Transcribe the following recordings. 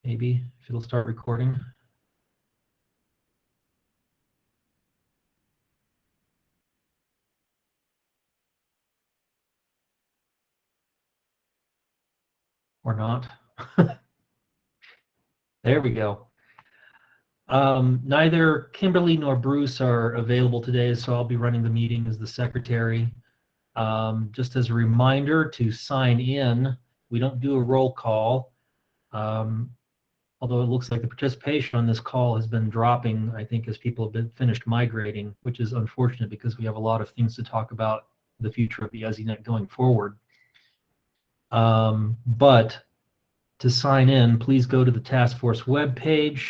maybe, if it'll start recording. Or not. There we go. Neither Kimberly nor Bruce are available today, so I'll be running the meeting as the secretary. Just as a reminder to sign in, we don't do a roll call. Although it looks like the participation on this call has been dropping, I think, as people have been finished migrating, which is unfortunate because we have a lot of things to talk about the future of the ESInet going forward. But to sign in, please go to the task force webpage,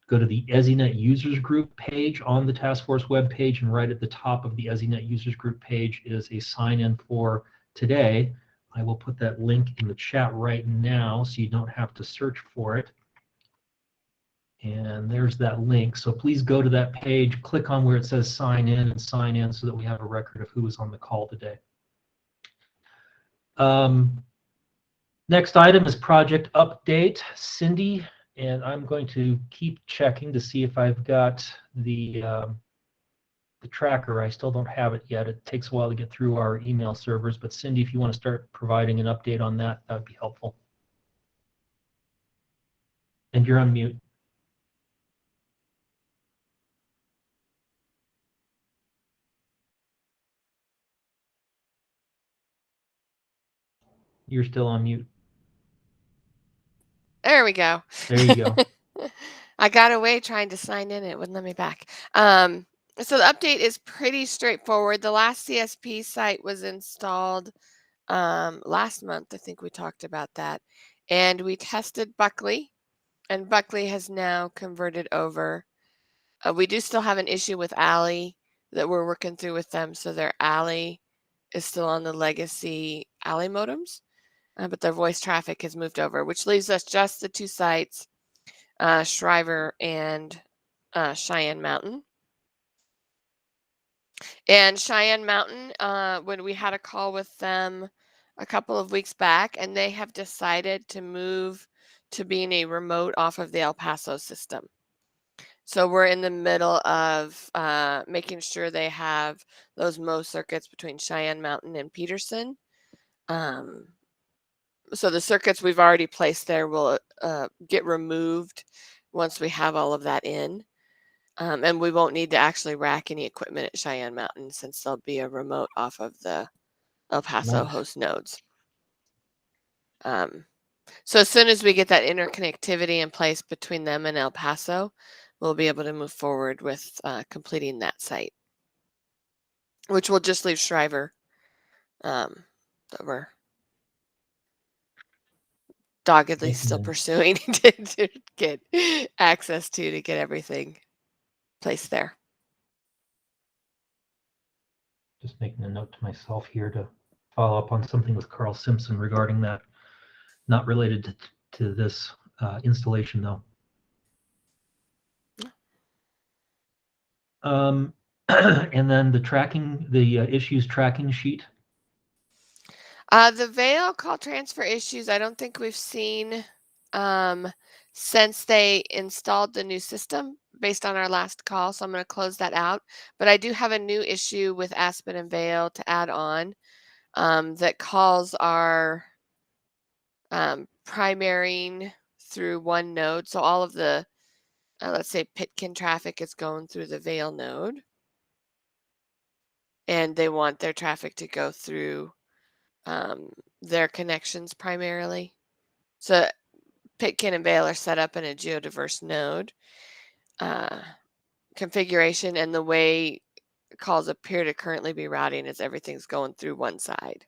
go to the ESInet users group page on the task force webpage, and right at the top of the ESInet users group page is a sign in for today. I will put that link in the chat right now so you don't have to search for it. And there's that link. So please go to that page, click on where it says sign in, and sign in so that we have a record of who was on the call today. Next item is project update. Cindy, and I'm going to keep checking to see if I've got the tracker. I still don't have it yet. It takes a while to get through our email servers, but Cindy, if you want to start providing an update on that, that would be helpful. And you're on mute. You're still on mute. There we go. There you go. I got away trying to sign in. It wouldn't let me back. So the update is pretty straightforward. The last CSP site was installed last month. I think we talked about that. And we tested Buckley, and Buckley has now converted over. We do still have an issue with Alley that we're working through with them. So their Alley is still on the legacy Alley modems, but their voice traffic has moved over, which leaves us just the two sites, Shriver and Cheyenne Mountain. And Cheyenne Mountain, when we had a call with them a couple of weeks back, and they have decided to move to being a remote off of the El Paso system. So we're in the middle of making sure they have those Mo circuits between Cheyenne Mountain and Peterson. So the circuits we've already placed there will get removed once we have all of that in. And we won't need to actually rack any equipment at Cheyenne Mountain since there'll be a remote off of the El Paso host nodes. So as soon as we get that interconnectivity in place between them and El Paso, we'll be able to move forward with completing that site, which will just leave Shriver that we're doggedly still pursuing to get access to get everything placed there. Just making a note to myself here to follow up on something with Carl Simpson regarding that, not related to this installation though. And then the tracking, the issues tracking sheet. The Vail call transfer issues, I don't think we've seen since they installed the new system based on our last call. So I'm going to close that out. But I do have a new issue with Aspen and Vail to add on that calls are primarying through one node. So all of the, let's say, Pitkin traffic is going through the Vail node. And they want their traffic to go through their connections primarily. So Pitkin and Vail are set up in a geodiverse node configuration, and the way calls appear to currently be routing is everything's going through one side.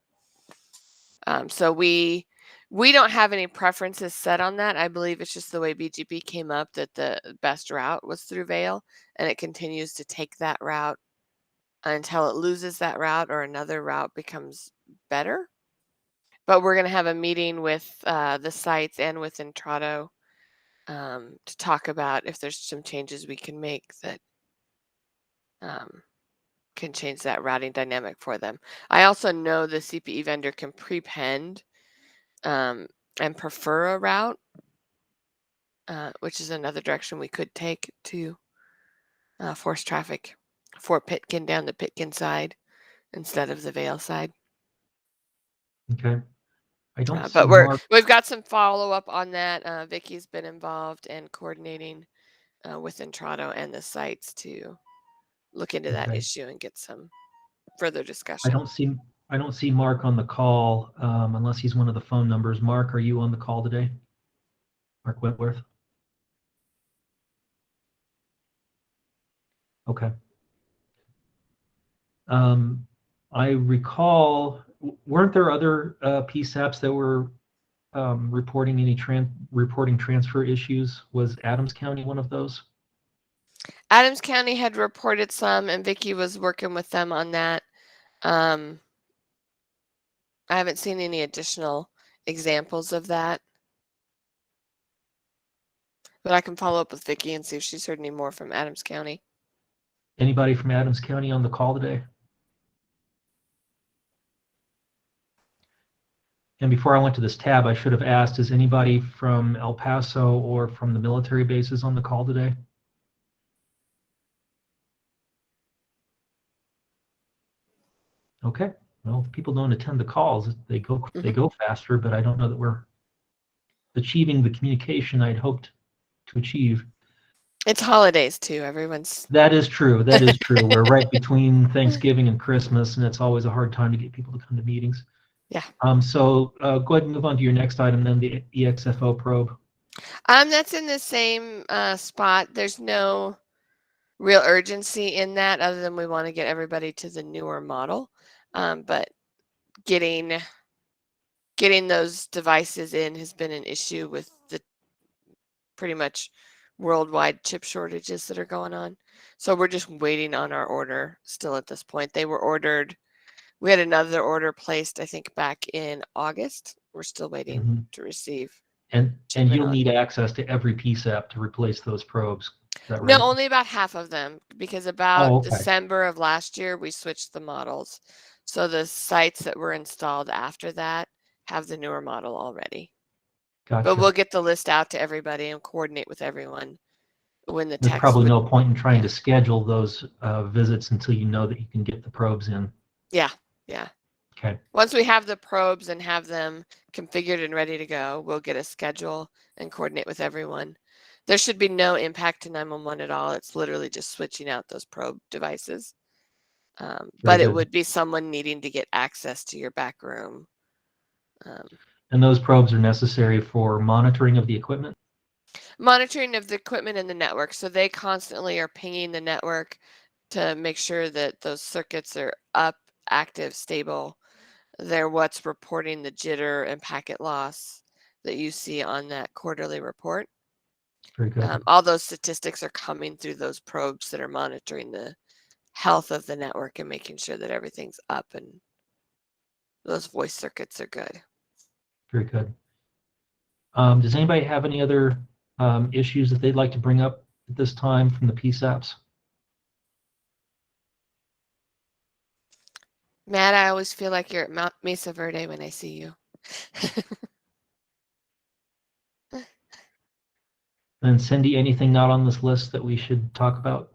So we don't have any preferences set on that. I believe it's just the way BGP came up that the best route was through Vail, and it continues to take that route until it loses that route or another route becomes better. But we're going to have a meeting with the sites and with Intrado to talk about if there's some changes we can make that can change that routing dynamic for them. I also know the CPE vendor can prepend and prefer a route. which is another direction we could take to force traffic for Pitkin down the Pitkin side instead of the Vale side. Okay. I don't see But Mark. we've got some follow up on that. Vicky's been involved in coordinating with Entrado and the sites to look into that issue and get some further discussion. I don't see Mark on the call unless he's one of the phone numbers. Mark, are you on the call today? Mark Wentworth? Okay. I recall, weren't there other PSAPs that were reporting transfer issues? Was Adams County one of those? Adams County had reported some, and Vicky was working with them on that. I haven't seen any additional examples of that, but I can follow up with Vicky and see if she's heard any more from Adams County. Anybody from Adams County on the call today? And before I went to this tab, I should have asked, is anybody from El Paso or from the military bases on the call today? Okay. Well, if people don't attend the calls, they go faster, but I don't know that we're achieving the communication I'd hoped to achieve. It's holidays too. Everyone's. That is true. That is true. We're right between Thanksgiving and Christmas, and it's always a hard time to get people to come to meetings. Yeah. So go ahead and move on to your next item, then the EXFO probe. That's in the same spot. There's no real urgency in that, other than we want to get everybody to the newer model. But getting those devices in has been an issue with the pretty much worldwide chip shortages that are going on. So we're just waiting on our order still at this point. They were ordered. We had another order placed, I think, back in August. We're still waiting to receive. And you'll need access to every PSAP to replace those probes. Is that right? No, only about half of them, because about December of last year, we switched the models. So the sites that were installed after that have the newer model already. Gotcha. But we'll get the list out to everybody and coordinate with everyone when the There's probably no point in trying to schedule those visits until you know that you can get the probes in. Yeah. Okay. Once we have the probes and have them configured and ready to go, we'll get a schedule and coordinate with everyone. There should be no impact to 911 at all. It's literally just switching out those probe devices. But it would be someone needing to get access to your back room. And those probes are necessary for monitoring of the equipment? Monitoring of the equipment and the network. So they constantly are pinging the network to make sure that those circuits are up, active, stable. They're what's reporting the jitter and packet loss that you see on that quarterly report. Very good. All those statistics are coming through those probes that are monitoring the health of the network and making sure that everything's up and those voice circuits are good. Very good. Does anybody have any other issues that they'd like to bring up at this time from the PSAPs? Matt, I always feel like you're at Mount Mesa Verde when I see you. And Cindy, anything not on this list that we should talk about?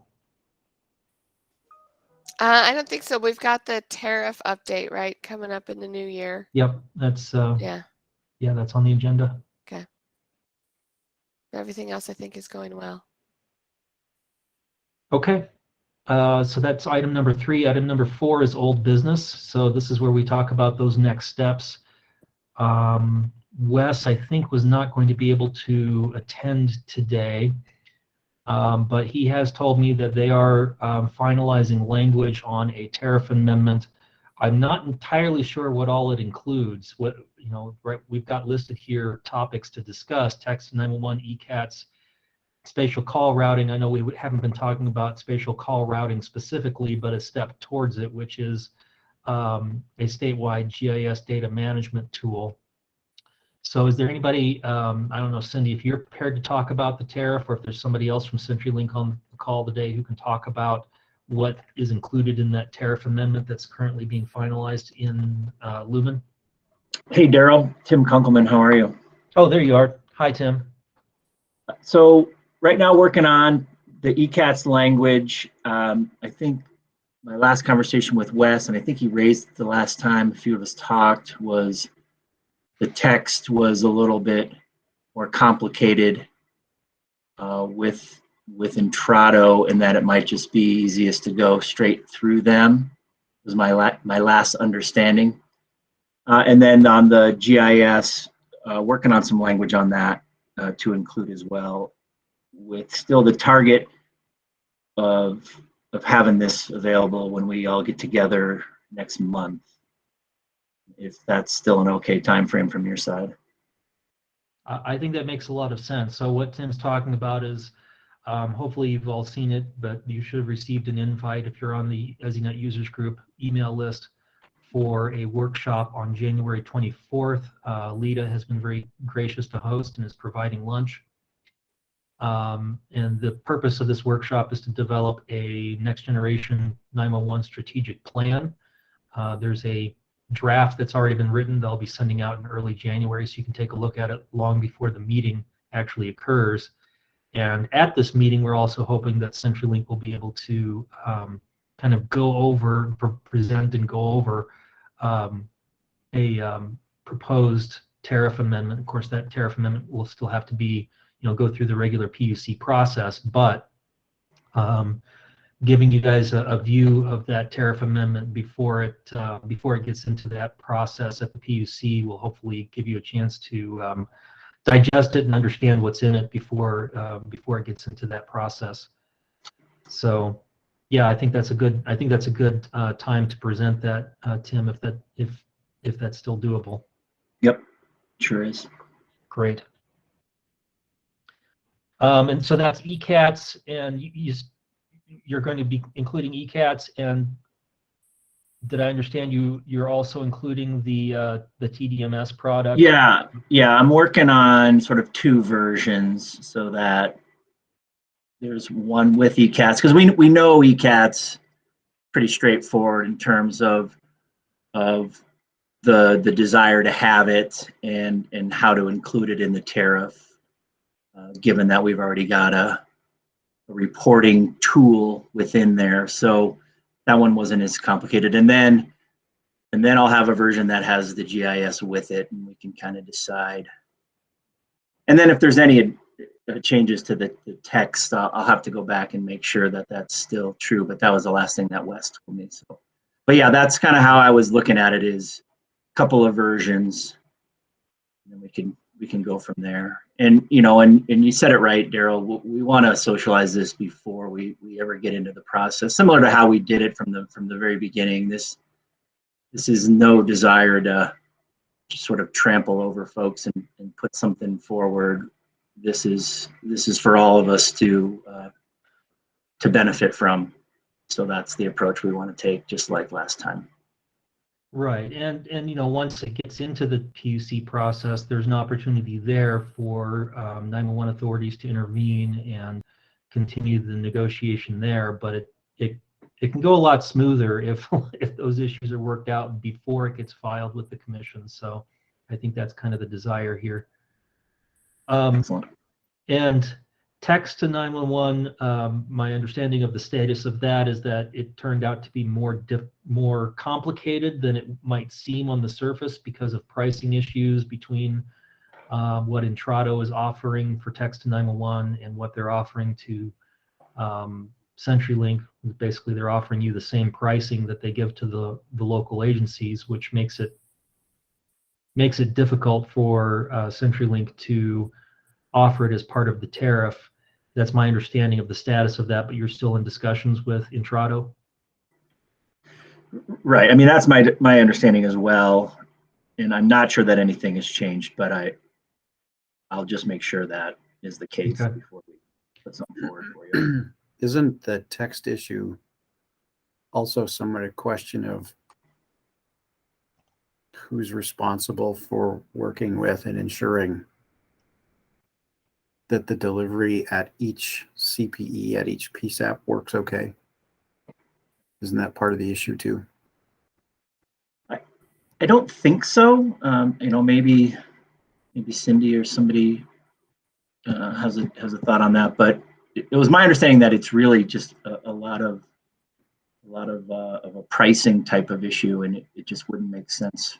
I don't think so. We've got the tariff update, right, coming up in the new year. Yep, that's yeah, that's on the agenda. Okay. Everything else I think is going well. Okay. So that's item number 3. Item number 4 is old business. So this is where we talk about those next steps. Wes, I think, was not going to be able to attend today, but he has told me that they are finalizing language on a tariff amendment. I'm not entirely sure what all it includes. What, right? We've got listed here topics to discuss: text 911, ECATS, spatial call routing. I know we haven't been talking about spatial call routing specifically, but a step towards it, which is a statewide GIS data management tool. So is there anybody, I don't know, Cindy, if you're prepared to talk about the tariff, or if there's somebody else from CenturyLink on the call today who can talk about what is included in that tariff amendment that's currently being finalized in Lumen? Hey, Daryl, Tim Kunkelman, how are you? Oh, there you are. Hi, Tim. So right now working on the ECATS language. I think my last conversation with Wes, and I think he raised it the last time a few of us talked, was the text was a little bit more complicated with Intrado, and that it might just be easiest to go straight through them. Was my last understanding. And then on the GIS, working on some language on that to include as well, with still the target of having this available when we all get together next month, if that's still an okay time frame from your side. I think that makes a lot of sense. So what Tim's talking about is, hopefully you've all seen it, but you should have received an invite if you're on the ESInet users group email list for a workshop on January 24th. Lita has been very gracious to host and is providing lunch. And the purpose of this workshop is to develop a next generation 911 strategic plan. There's a draft that's already been written that I'll be sending out in early January, so you can take a look at it long before the meeting actually occurs. And at this meeting, we're also hoping that CenturyLink will be able to kind of go over, present and go over a proposed tariff amendment. Of course, that tariff amendment will still have to be, go through the regular PUC process, but giving you guys a view of that tariff amendment before it gets into that process at the PUC will hopefully give you a chance to digest it and understand what's in it before it gets into that process. So, yeah, I think that's a good time to present that, Tim, if that's still doable. Yep, sure is. Great. And so that's ECATS, and you're going to be including ECATS, and did I understand you're also including the TDMS product? Yeah, I'm working on sort of two versions so that there's one with ECATS, because we know ECATS pretty straightforward in terms of the desire to have it and how to include it in the tariff, given that we've already got a reporting tool within there. So that one wasn't as complicated. And then I'll have a version that has the GIS with it, and we can kind of decide. And then if there's any changes to the text, I'll have to go back and make sure that that's still true. But that was the last thing that Wes told me. So, but yeah, that's kind of how I was looking at it, is a couple of versions, and then we can go from there. And and you said it right, Daryl. We want to socialize this before we ever get into the process, similar to how we did it from the very beginning. This is no desire to just sort of trample over folks and put something forward. This is for all of us to benefit from. So that's the approach we want to take, just like last time. Right, and once it gets into the PUC process, there's an opportunity there for 911 authorities to intervene and continue the negotiation there. But it can go a lot smoother if those issues are worked out before it gets filed with the commission. So I think that's kind of the desire here. Excellent. And text to 911, my understanding of the status of that is that it turned out to be more complicated than it might seem on the surface because of pricing issues between what Intrado is offering for text to 911 and what they're offering to CenturyLink. Basically, they're offering you the same pricing that they give to the local agencies, which makes it difficult for CenturyLink to offer it as part of the tariff. That's my understanding of the status of that, but you're still in discussions with Intrado? Right. I mean, that's my understanding as well. And I'm not sure that anything has changed, but I'll just make sure that is the case before we put something forward for you. Isn't the text issue also somewhat a question of who's responsible for working with and ensuring that the delivery at each CPE, at each PSAP works okay? Isn't that part of the issue too? I don't think so. Maybe Cindy or somebody has a thought on that, but it was my understanding that it's really just a lot of a pricing type of issue, and it just wouldn't make sense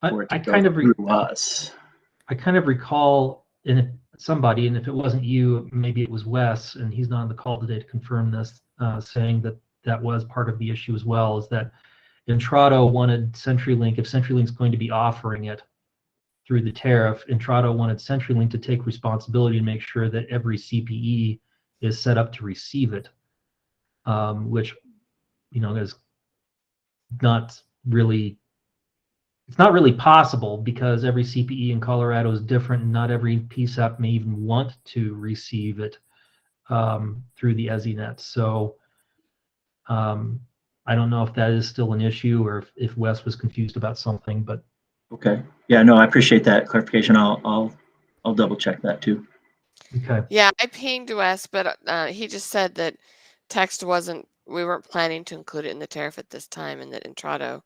for it to go through us. I kind of recall somebody, and if it wasn't you, maybe it was Wes, and he's not on the call today to confirm this, saying that that was part of the issue as well, is that Intrado wanted CenturyLink, if CenturyLink's going to be offering it through the tariff, Intrado wanted CenturyLink to take responsibility and make sure that every CPE is set up to receive it, which, is not really, it's not really possible because every CPE in Colorado is different, and not every PSAP may even want to receive it through the ESInet. So I don't know if that is still an issue or if Wes was confused about something, but. Okay. Yeah, no, I appreciate that clarification. I'll double check that too. Okay. Yeah, I pinged Wes, but he just said that we weren't planning to include it in the tariff at this time, and that Intrado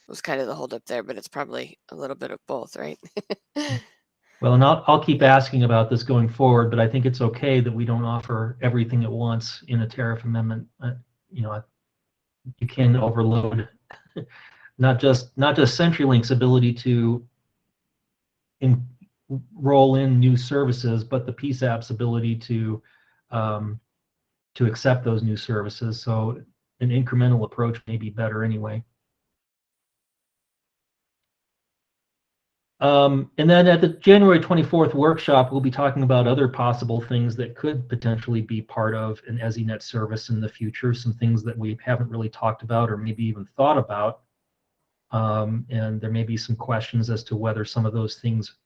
was kind of the holdup there, but it's probably a little bit of both, right? Well, and I'll keep asking about this going forward, but I think it's okay that we don't offer everything at once in a tariff amendment. You can overload not just CenturyLink's ability to roll in new services, but the PSAP's ability to accept those new services. So an incremental approach may be better anyway. And then at the January 24th workshop, we'll be talking about other possible things that could potentially be part of an ESInet service in the future, some things that we haven't really talked about or maybe even thought about. And there may be some questions as to whether some of those things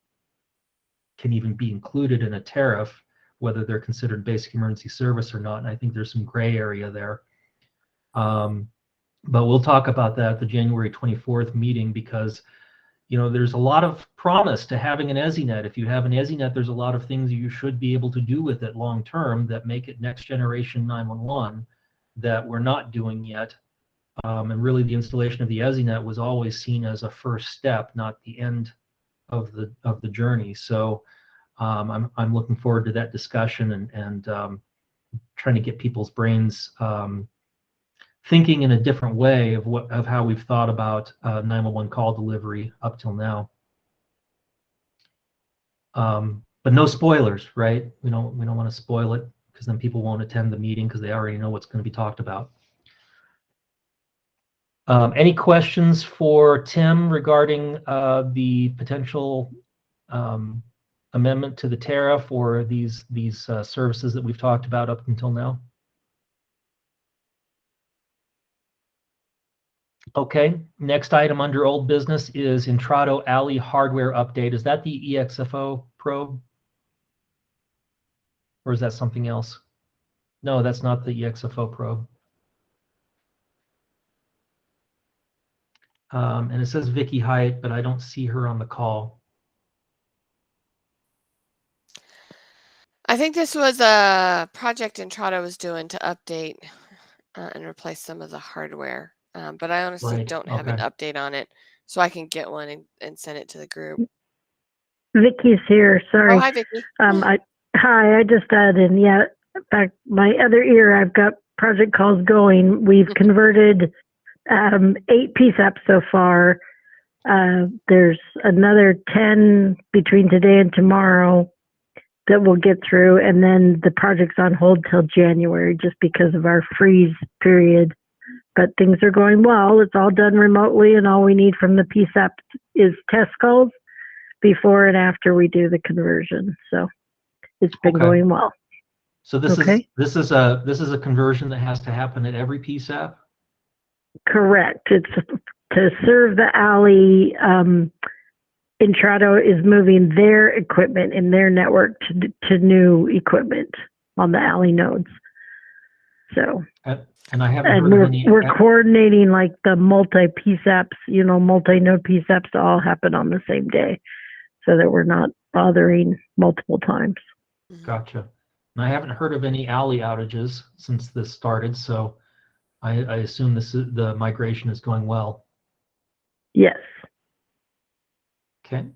can even be included in a tariff, whether they're considered basic emergency service or not. And I think there's some gray area there. But we'll talk about that at the January 24th meeting, because there's a lot of promise to having an ESInet. If you have an ESInet, there's a lot of things you should be able to do with it long term that make it next generation 911 that we're not doing yet. And really, the installation of the ESInet was always seen as a first step, not the end of the journey. So I'm looking forward to that discussion and trying to get people's brains thinking in a different way of how we've thought about 911 call delivery up till now. But no spoilers, right? We don't want to spoil it, because then people won't attend the meeting because they already know what's going to be talked about. Any questions for Tim regarding the potential amendment to the tariff or these services that we've talked about up until now? Okay, next item under old business is Intrado Alley hardware update. Is that the EXFO probe? Or is that something else? No, that's not the EXFO probe. And it says Vicky Hyatt, but I don't see her on the call. I think this was a project Intrado was doing to update and replace some of the hardware. But I honestly don't have an update on it, so I can get one and send it to the group. Vicky's here. Sorry. Oh, hi, Vicky. I just added, yeah, in fact, my other ear, I've got project calls going. We've converted 8 PSAPs so far. There's another 10 between today and tomorrow that we'll get through, and then the project's on hold till January just because of our freeze period. But things are going well. It's all done remotely, and all we need from the PSAP is test calls before and after we do the conversion. So it's been going well. So this is a conversion that has to happen at every PSAP? Correct. It's to serve the alley. Intrado is moving their equipment in their network to new equipment on the alley nodes. So. And I haven't heard of any. We're coordinating like the multi-PSAPs, multi-node PSAPs to all happen on the same day, so that we're not bothering multiple times. Gotcha. And I haven't heard of any alley outages since this started, so I assume the migration is going well. Yes. Okay.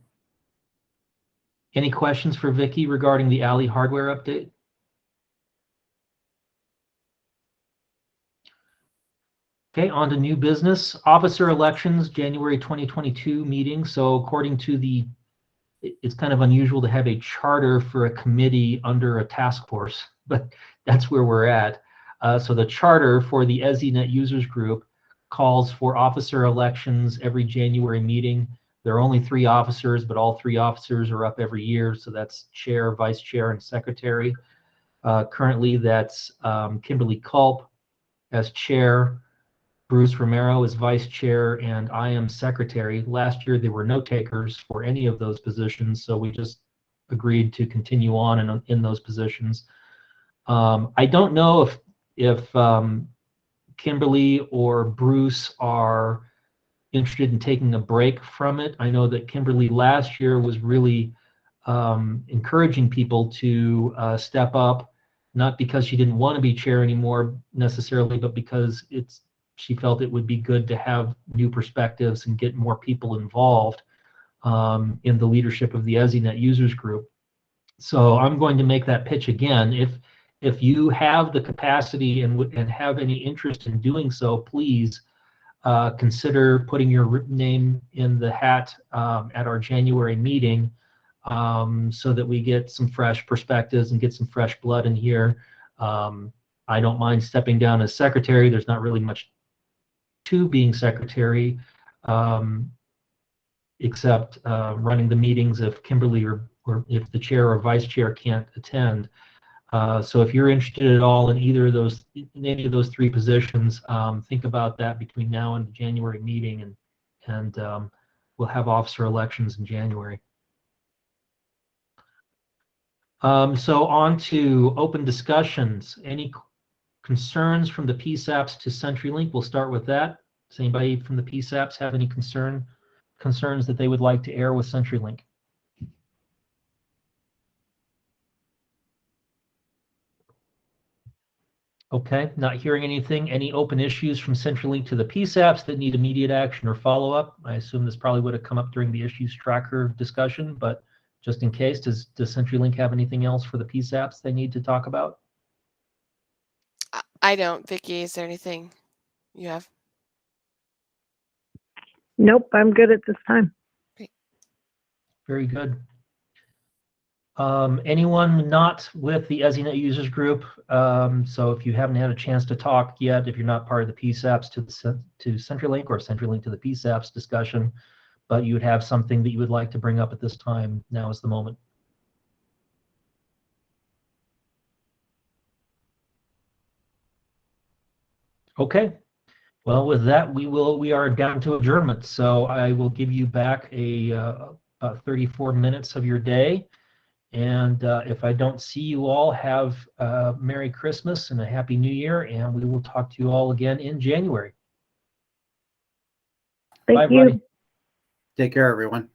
Any questions for Vicky regarding the Alley hardware update? Okay, on to new business. Officer elections, January 2022 meeting. So according to it's kind of unusual to have a charter for a committee under a task force, but that's where we're at. So the charter for the ESInet users group calls for officer elections every January meeting. There are only 3 officers, but all 3 officers are up every year. So that's chair, vice chair, and secretary. Currently, that's Kimberly Culp as chair, Bruce Romero is vice chair, and I am secretary. Last year, there were no takers for any of those positions, so we just agreed to continue on in those positions. I don't know if Kimberly or Bruce are interested in taking a break from it. I know that Kimberly last year was really encouraging people to step up, not because she didn't want to be chair anymore necessarily, but because she felt it would be good to have new perspectives and get more people involved in the leadership of the ESInet users group. So I'm going to make that pitch again. If you have the capacity and have any interest in doing so, please consider putting your name in the hat at our January meeting so that we get some fresh perspectives and get some fresh blood in here. I don't mind stepping down as secretary. There's not really much to being secretary, except running the meetings if Kimberly or if the chair or vice chair can't attend. So if you're interested at all in any of those 3 positions, think about that between now and the January meeting, and we'll have officer elections in January. So on to open discussions. Any concerns from the PSAPs to CenturyLink? We'll start with that. Does anybody from the PSAPs have any concerns that they would like to air with CenturyLink? Okay, not hearing anything. Any open issues from CenturyLink to the PSAPs that need immediate action or follow-up? I assume this probably would have come up during the issues tracker discussion, but just in case, does CenturyLink have anything else for the PSAPs they need to talk about? I don't. Vicky, is there anything you have? Nope, I'm good at this time. Very good. Anyone not with the ESInet users group? So if you haven't had a chance to talk yet, if you're not part of the PSAPs to CenturyLink or CenturyLink to the PSAPs discussion, but you would have something that you would like to bring up at this time, now is the moment. Okay. Well, with that, we are down to adjournment. So I will give you back about 34 minutes of your day. And if I don't see you all, have a Merry Christmas and a Happy New Year, and we will talk to you all again in January. Thank Bye, you. everybody. Take care, everyone.